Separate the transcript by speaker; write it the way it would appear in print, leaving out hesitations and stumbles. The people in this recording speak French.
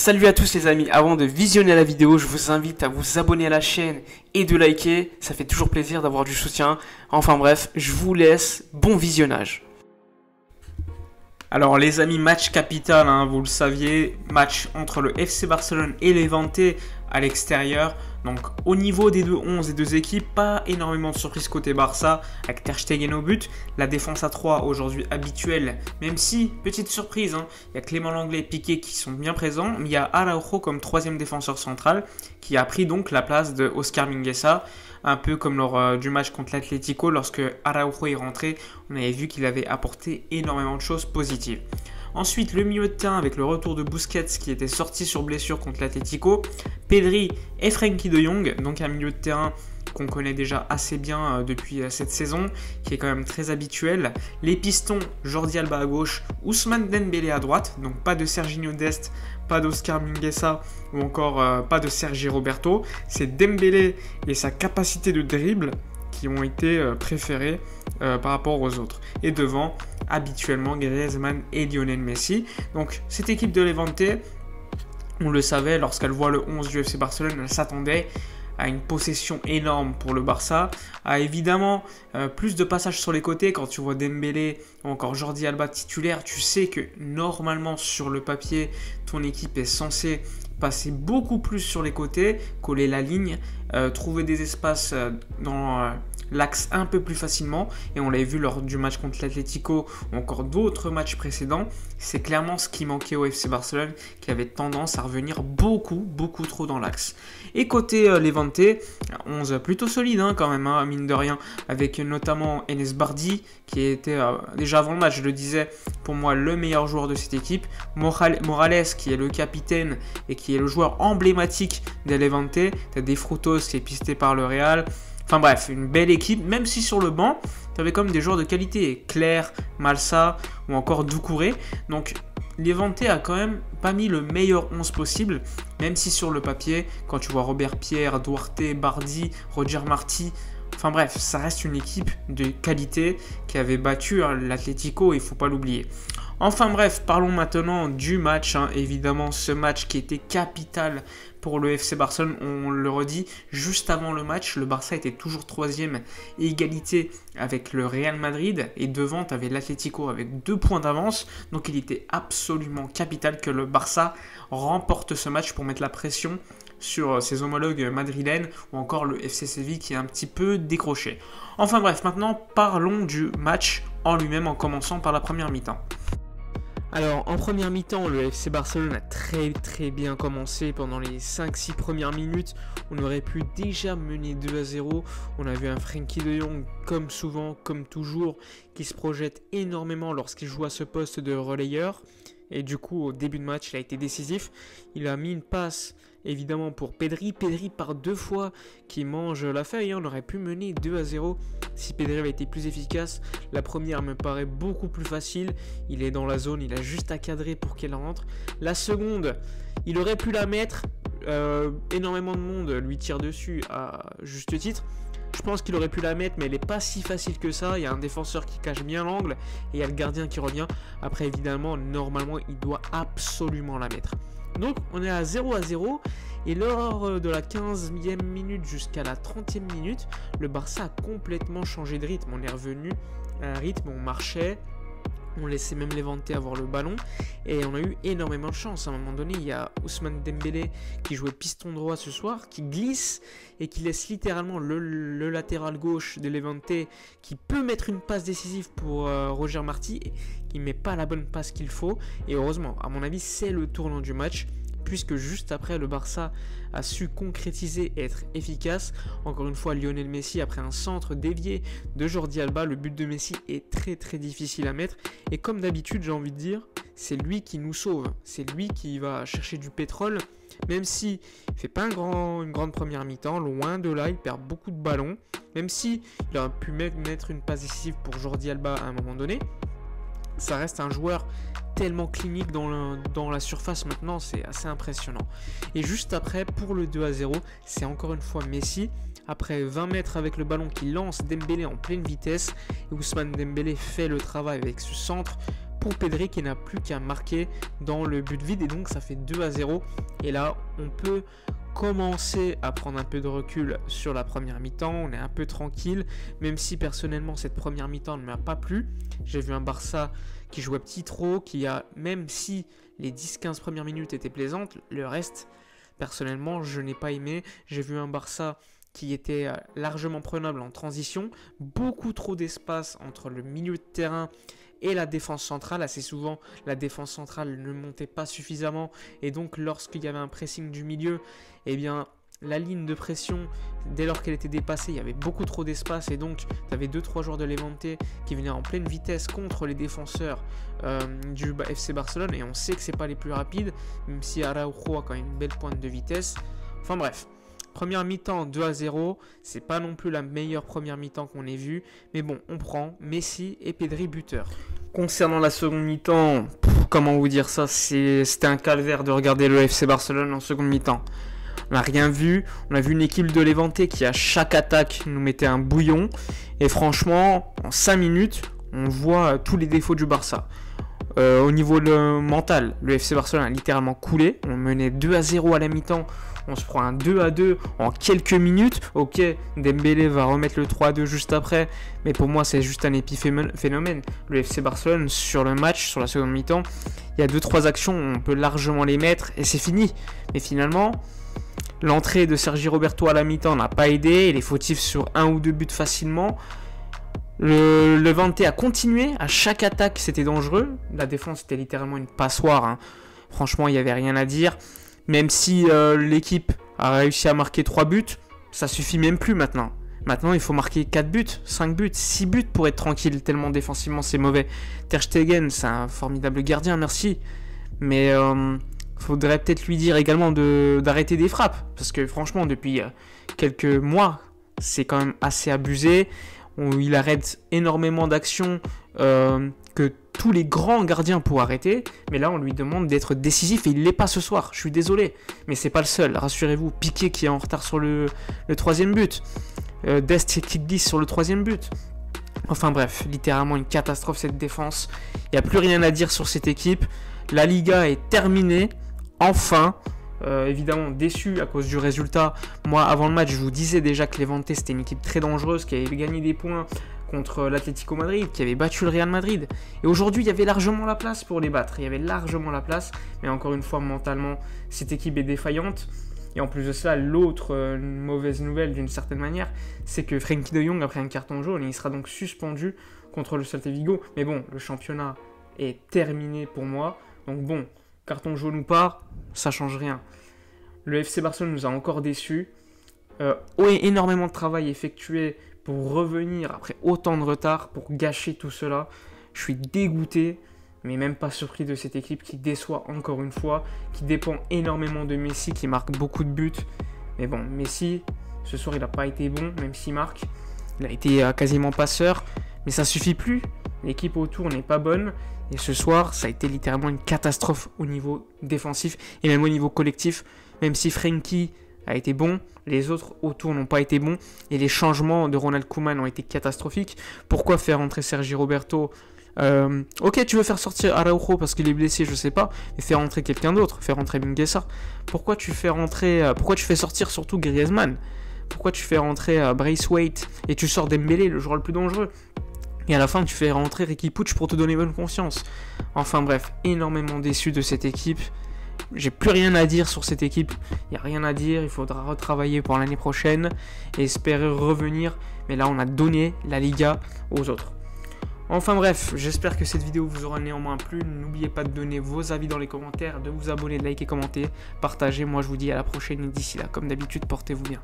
Speaker 1: Salut à tous les amis, avant de visionner la vidéo, je vous invite à vous abonner à la chaîne et de liker, ça fait toujours plaisir d'avoir du soutien. Enfin bref, je vous laisse, bon visionnage. Alors les amis, match capital, vous le saviez, match entre le FC Barcelone et Levante à l'extérieur. Donc au niveau des deux 11 des deux équipes, pas énormément de surprises côté Barça avec Ter Stegen au but. La défense à 3 aujourd'hui habituelle, même si, petite surprise, il y a Clément Lenglet et Piqué qui sont bien présents. Mais il y a Araujo comme troisième défenseur central qui a pris donc la place de Oscar Mingueza. Un peu comme lors du match contre l'Atlético, lorsque Araujo est rentré, on avait vu qu'il avait apporté énormément de choses positives. Ensuite, le milieu de terrain avec le retour de Busquets qui était sorti sur blessure contre l'Atlético, Pedri et Frenkie de Jong, donc un milieu de terrain qu'on connaît déjà assez bien depuis cette saison, qui est quand même très habituel. Les pistons, Jordi Alba à gauche, Ousmane Dembélé à droite, donc pas de Serginho Dest, pas d'Oscar Mingueza ou encore pas de Sergi Roberto. C'est Dembélé et sa capacité de dribble qui ont été préférés par rapport aux autres. Et devant, habituellement, Griezmann et Lionel Messi. Donc cette équipe de Levante, on le savait, lorsqu'elle voit le 11 du FC Barcelone, elle s'attendait à une possession énorme pour le Barça, à évidemment plus de passages sur les côtés. Quand tu vois Dembélé ou encore Jordi Alba titulaire, tu sais que normalement sur le papier, ton équipe est censée passer beaucoup plus sur les côtés, coller la ligne, trouver des espaces dans l'axe un peu plus facilement, et on l'avait vu lors du match contre l'Atlético ou encore d'autres matchs précédents. C'est clairement ce qui manquait au FC Barcelone, qui avait tendance à revenir beaucoup trop dans l'axe. Et côté Levante, 11 plutôt solide quand même, mine de rien, avec notamment Enes Bardi qui était déjà avant le match, je le disais, pour moi le meilleur joueur de cette équipe, Morales qui est le capitaine et qui est le joueur emblématique des Levante, t'as des Frutos qui est pisté par le Real. Enfin bref, une belle équipe, même si sur le banc, tu avais comme des joueurs de qualité, Claire, Malsa ou encore Doucouré. Donc Levante a quand même pas mis le meilleur 11 possible, même si sur le papier, quand tu vois Robert Pierre, Duarte, Bardi, Roger Marti, enfin bref, ça reste une équipe de qualité qui avait battu l'Atlético, il ne faut pas l'oublier. Enfin bref, parlons maintenant du match, évidemment ce match qui était capital pour le FC Barcelone, on le redit, juste avant le match, le Barça était toujours 3e, égalité avec le Real Madrid, et devant, tu avais l'Atlético avec 2 points d'avance, donc il était absolument capital que le Barça remporte ce match pour mettre la pression sur ses homologues madrilènes ou encore le FC Séville qui est un petit peu décroché. Enfin bref, maintenant parlons du match en lui-même en commençant par la première mi-temps. Alors en première mi-temps, le FC Barcelone a très bien commencé. Pendant les 5-6 premières minutes, on aurait pu déjà mener 2-0. On a vu un Frenkie de Jong, comme souvent, comme toujours, qui se projette énormément lorsqu'il joue à ce poste de relayeur. Et du coup, au début de match, il a été décisif. Il a mis une passe, évidemment, pour Pedri. Pedri, par 2 fois, qui mange la feuille. On aurait pu mener 2-0 si Pedri avait été plus efficace. La première me paraît beaucoup plus facile. Il est dans la zone, il a juste à cadrer pour qu'elle rentre. La seconde, il aurait pu la mettre. Énormément de monde lui tire dessus à juste titre. Je pense qu'il aurait pu la mettre, mais elle n'est pas si facile que ça. Il y a un défenseur qui cache bien l'angle et il y a le gardien qui revient. Après, évidemment, normalement, il doit absolument la mettre. Donc, on est à 0-0. Et lors de la 15e minute jusqu'à la 30e minute, le Barça a complètement changé de rythme. On est revenu à un rythme, on marchait. On laissait même Levante avoir le ballon et on a eu énormément de chance. À un moment donné, il y a Ousmane Dembélé qui jouait piston droit ce soir, qui glisse et qui laisse littéralement le latéral gauche de Levante qui peut mettre une passe décisive pour Roger Marti, qui ne met pas la bonne passe qu'il faut. Et heureusement, à mon avis, c'est le tournant du match, puisque juste après, le Barça a su concrétiser et être efficace. Encore une fois, Lionel Messi, après un centre dévié de Jordi Alba, le but de Messi est très difficile à mettre. Et comme d'habitude, j'ai envie de dire, c'est lui qui nous sauve. C'est lui qui va chercher du pétrole, même s'il ne fait pas une grande première mi-temps. Loin de là, il perd beaucoup de ballons, même s'il aurait pu mettre une passe décisive pour Jordi Alba à un moment donné. Ça reste un joueur tellement clinique dans la surface maintenant, c'est assez impressionnant. Et juste après, pour le 2-0, c'est encore une fois Messi. Après 20 mètres avec le ballon qui lance Dembélé en pleine vitesse. Et Ousmane Dembélé fait le travail avec ce centre pour Pedri qui n'a plus qu'à marquer dans le but vide et donc ça fait 2-0 et là on peut commencer à prendre un peu de recul sur la première mi-temps, on est un peu tranquille, même si personnellement cette première mi-temps ne m'a pas plu. J'ai vu un Barça qui jouait petit trop, même si les 10-15 premières minutes étaient plaisantes, le reste personnellement je n'ai pas aimé. J'ai vu un Barça qui était largement prenable en transition, beaucoup trop d'espace entre le milieu de terrain et la défense centrale. Assez souvent, la défense centrale ne montait pas suffisamment et donc lorsqu'il y avait un pressing du milieu, eh bien la ligne de pression, dès lors qu'elle était dépassée, il y avait beaucoup trop d'espace et donc tu avais 2-3 joueurs de Levante qui venaient en pleine vitesse contre les défenseurs du FC Barcelone et on sait que c'est pas les plus rapides, même si Araujo a quand même une belle pointe de vitesse. Enfin bref. Première mi-temps 2-0, c'est pas non plus la meilleure première mi-temps qu'on ait vue, mais bon, on prend Messi et Pedri buteurs. Concernant la seconde mi-temps, comment vous dire ça, c'était un calvaire de regarder le FC Barcelone en seconde mi-temps. On n'a rien vu, on a vu une équipe de Levante qui à chaque attaque nous mettait un bouillon, et franchement, en 5 minutes, on voit tous les défauts du Barça. Au niveau mental, le FC Barcelone a littéralement coulé, on menait 2-0 à la mi-temps, on se prend un 2-2 en quelques minutes. Ok, Dembélé va remettre le 3-2 juste après, mais pour moi c'est juste un épiphénomène. Le FC Barcelone sur le match, sur la seconde mi-temps, il y a 2-3 actions, on peut largement les mettre et c'est fini. Mais finalement, l'entrée de Sergi Roberto à la mi-temps n'a pas aidé, il est fautif sur 1 ou 2 buts facilement. Le Levante a continué, à chaque attaque c'était dangereux, la défense était littéralement une passoire, hein. Franchement il n'y avait rien à dire, même si l'équipe a réussi à marquer 3 buts, ça suffit même plus maintenant. Maintenant il faut marquer 4 buts, 5 buts, 6 buts pour être tranquille, tellement défensivement c'est mauvais. Ter Stegen c'est un formidable gardien, merci, mais faudrait peut-être lui dire également d'arrêter des frappes, parce que franchement depuis quelques mois c'est quand même assez abusé. Il arrête énormément d'actions que tous les grands gardiens pourraient arrêter, mais là on lui demande d'être décisif et il l'est pas ce soir, je suis désolé, mais c'est pas le seul, rassurez-vous. Piqué qui est en retard sur le troisième but, Dest qui glisse sur le troisième but, enfin bref, littéralement une catastrophe cette défense, il n'y a plus rien à dire sur cette équipe, la Liga est terminée, enfin. Évidemment déçu à cause du résultat. Moi avant le match je vous disais déjà que Levante c'était une équipe très dangereuse qui avait gagné des points contre l'Atlético Madrid, qui avait battu le Real Madrid, et aujourd'hui il y avait largement la place pour les battre, il y avait largement la place, mais encore une fois mentalement cette équipe est défaillante. Et en plus de ça, l'autre mauvaise nouvelle d'une certaine manière, c'est que Frenkie de Jong a pris un carton jaune et il sera donc suspendu contre le Celta Vigo. Mais bon, le championnat est terminé pour moi, donc bon, carton jaune ou pas, ça change rien. Le FC Barcelone nous a encore déçus. Énormément de travail effectué pour revenir après autant de retard, pour gâcher tout cela. Je suis dégoûté, mais même pas surpris de cette équipe qui déçoit encore une fois, qui dépend énormément de Messi, qui marque beaucoup de buts. Mais bon, Messi, ce soir il n'a pas été bon, même s'il marque. Il a été quasiment passeur, mais ça suffit plus. L'équipe autour n'est pas bonne. Et ce soir, ça a été littéralement une catastrophe au niveau défensif et même au niveau collectif. Même si Frenkie a été bon, les autres autour n'ont pas été bons. Et les changements de Ronald Koeman ont été catastrophiques. Pourquoi faire entrer Sergi Roberto Ok, tu veux faire sortir Araujo parce qu'il est blessé, je sais pas, mais faire rentrer quelqu'un d'autre, faire rentrer Mingueza. Pourquoi tu fais sortir surtout Griezmann? Pourquoi tu fais rentrer Braithwaite et tu sors Dembélé, le joueur le plus dangereux? Et à la fin, tu fais rentrer Riqui Puig pour te donner bonne conscience. Enfin bref, énormément déçu de cette équipe. J'ai plus rien à dire sur cette équipe. Il n'y a rien à dire. Il faudra retravailler pour l'année prochaine et espérer revenir. Mais là, on a donné la Liga aux autres. Enfin bref, j'espère que cette vidéo vous aura néanmoins plu. N'oubliez pas de donner vos avis dans les commentaires, de vous abonner, de liker, commenter, partager. Moi, je vous dis à la prochaine et d'ici là, comme d'habitude, portez-vous bien.